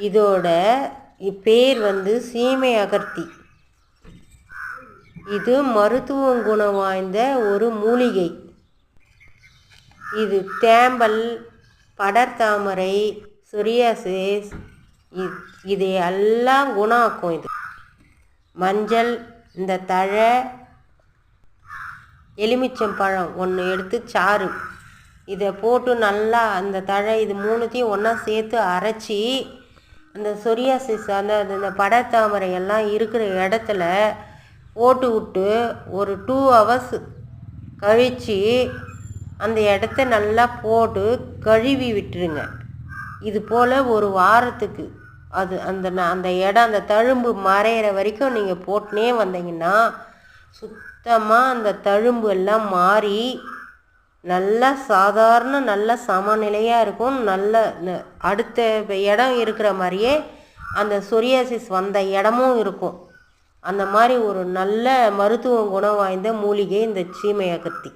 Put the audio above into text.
இதோட பேர் வந்து சீமை அகத்தி. இது மருத்துவ குணம் வாய்ந்த ஒரு மூலிகை. இது தேம்பல், படர்தாமரை, சொரியாசிஸ் இதையெல்லாம் குணம் ஆக்கும். இது மஞ்சள், இந்த தழை, எலுமிச்சம்பழம் ஒன்று எடுத்து சாறு இதை போட்டு நல்லா அந்த தழை இது மூணுத்தையும் ஒன்றா சேர்த்து அரைச்சி அந்த சொரியாசிஸ் அந்த படர்தாமரை எல்லாம் இருக்கிற இடத்துல போட்டு விட்டு ஒரு 2 hours கழித்து அந்த இடத்த நல்லா போட்டு கழுவி விட்டுருங்க. இது போல் ஒரு வாரத்துக்கு அது அந்த இடம் அந்த தழும்பு மறையிற வரைக்கும் நீங்கள் போட்டுனே வந்தீங்கன்னா சுத்தமாக அந்த தழும்பு எல்லாம் மாறி நல்லா சாதாரண நல்ல சமநிலையாக இருக்கும். நல்ல அடுத்த இடம் இருக்கிற மாதிரியே அந்த சொரியாசிஸ் வந்த இடமும் இருக்கும். அந்த மாதிரி ஒரு நல்ல மருத்துவ குணம் வாய்ந்த மூலிகை இந்த சீமை அகத்தி.